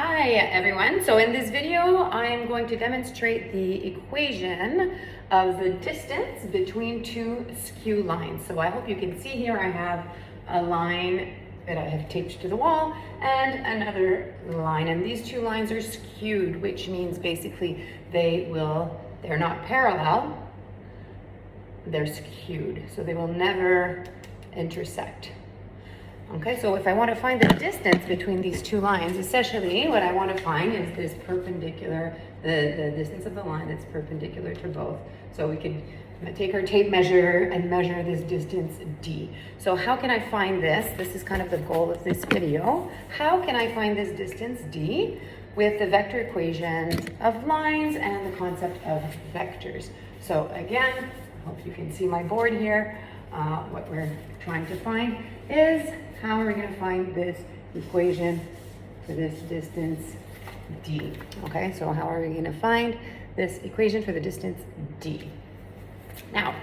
Hi everyone. So in this video, I am going to demonstrate the equation of the distance between two skew lines. So I hope you can see here I have a line that I have taped to the wall and another line. And these two lines are skewed, which means basically they're not parallel, they're skewed. So they will never intersect. Okay, so if I want to find the distance between these two lines, essentially what I want to find is this perpendicular, the distance of the line that's perpendicular to both. So we could take our tape measure and measure this distance D. So how can I find this? This is kind of the goal of this video. How can I find this distance D with the vector equations of lines and the concept of vectors? So again, I hope you can see my board here. What we're trying to find is how are we going to find this equation for this distance D. Okay, so how are we going to find this equation for the distance D? Now,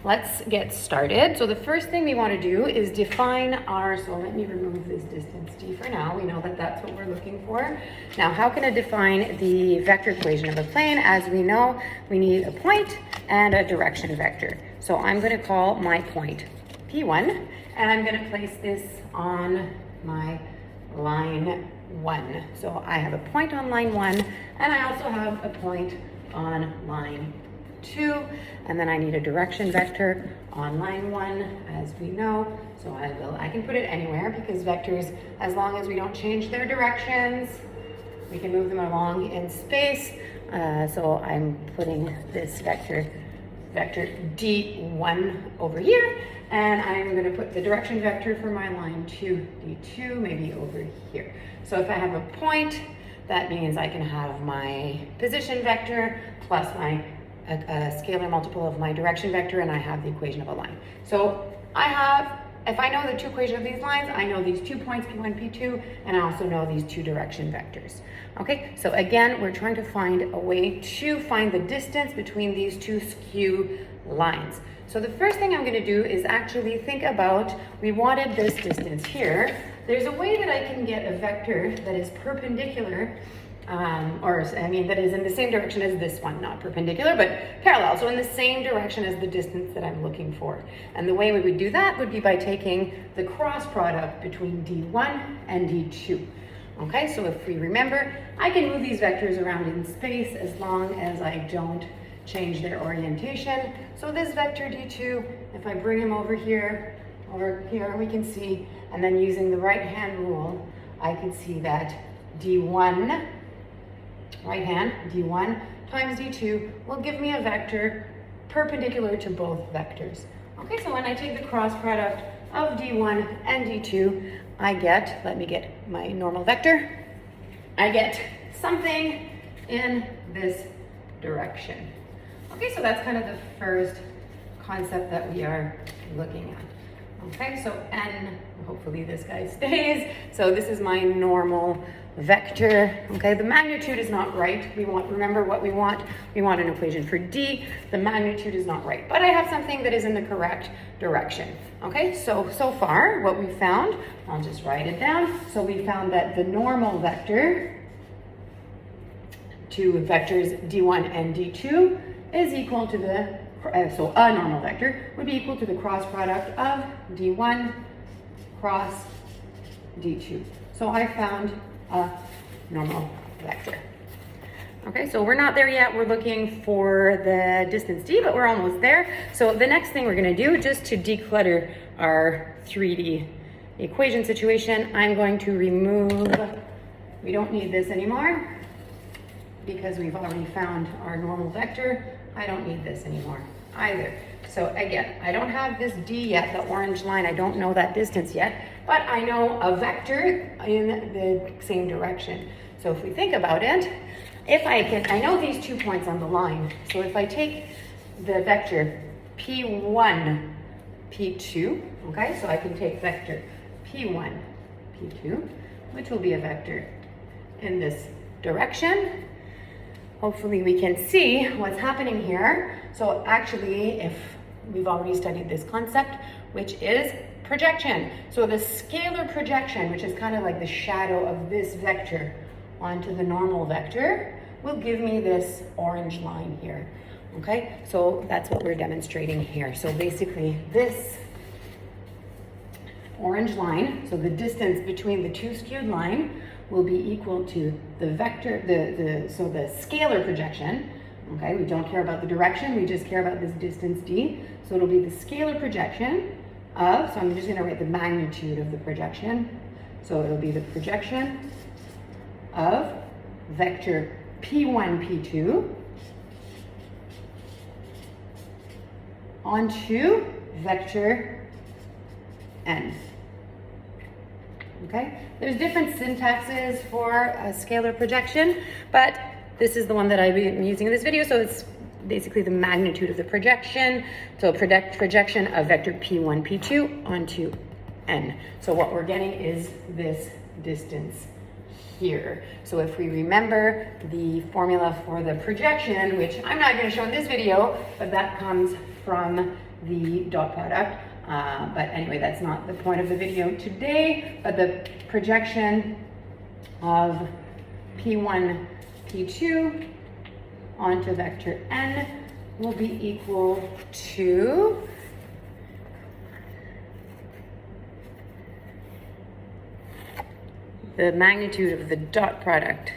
let's get started. So the first thing we want to do is define so let me remove this distance D for now. We know that that's what we're looking for. Now, how can I define the vector equation of a plane? As we know, we need a point and a direction vector. So I'm going to call my point P1, and I'm going to place this on my line 1. So I have a point on line 1, and I also have a point on line 2, and then I need a direction vector on line 1, as we know. So I can put it anywhere, because vectors, as long as we don't change their directions, we can move them along in space. So I'm putting this vector D1 over here, and I'm going to put the direction vector for my line 2, D2, maybe over here. So if I have a point, that means I can have my position vector plus my a scalar multiple of my direction vector, and I have the equation of a line. So if I know the two equations of these lines, I know these 2 points, P1, P2, and I also know these two direction vectors. Okay, so again, we're trying to find a way to find the distance between these two skew lines. So the first thing I'm going to do is actually think about, we wanted this distance here. There's a way that I can get a vector that is perpendicular, that is in the same direction as this one, not perpendicular, but parallel. So in the same direction as the distance that I'm looking for. And the way we would do that would be by taking the cross product between D1 and D2. Okay, so if we remember, I can move these vectors around in space as long as I don't change their orientation. So this vector D2, if I bring him over here, we can see, and then using the right hand rule, I can see that D1, right hand, D1 times D2 will give me a vector perpendicular to both vectors. Okay, so when I take the cross product of D1 and D2, I get, let me get my normal vector, I get something in this direction. Okay, so that's kind of the first concept that we are looking at. Okay, so N, hopefully this guy stays. So this is my normal vector. Okay, the magnitude is not right. Remember what we want. We want an equation for D. The magnitude is not right, but I have something that is in the correct direction. Okay, so far what we found, I'll just write it down. So we found that the normal vector to vectors D1 and D2 is equal to so a normal vector would be equal to the cross product of D1 cross D2. So I found a normal vector. Okay, so we're not there yet. We're looking for the distance D, but we're almost there. So the next thing we're going to do, just to declutter our 3D equation situation, I'm going to remove, we don't need this anymore because we've already found our normal vector. I don't need this anymore either. So again, I don't have this D yet, the orange line, I don't know that distance yet, but I know a vector in the same direction. So if we think about it, I know these 2 points on the line. So if I take the vector P1, P2, okay, so I can take vector P1, P2, which will be a vector in this direction. Hopefully we can see what's happening here. So actually, if we've already studied this concept, which is projection. So the scalar projection, which is kind of like the shadow of this vector onto the normal vector will give me this orange line here. Okay, so that's what we're demonstrating here. So basically this orange line, so the distance between the two skewed line will be equal to the vector, so the scalar projection. Okay, we don't care about the direction, we just care about this distance d. So it'll be the scalar projection of, so I'm just going to write the magnitude of the projection. So it'll be the projection of vector p1, p2 onto vector n. Okay, there's different syntaxes for a scalar projection, but this is the one that I've been using in this video. So it's basically the magnitude of the projection. So projection of vector p1, p2 onto n. So what we're getting is this distance here. So if we remember the formula for the projection, which I'm not going to show in this video, but that comes from the dot product. But anyway, that's not the point of the video today, but the projection of p1, p2 onto vector n will be equal to the magnitude of the dot product,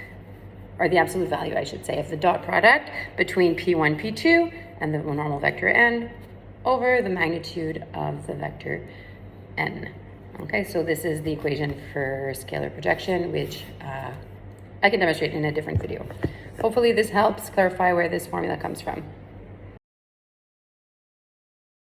or the absolute value, I should say, of the dot product between p1, p2 and the normal vector n over the magnitude of the vector n. Okay, so this is the equation for scalar projection, which I can demonstrate in a different video. Hopefully this helps clarify where this formula comes from.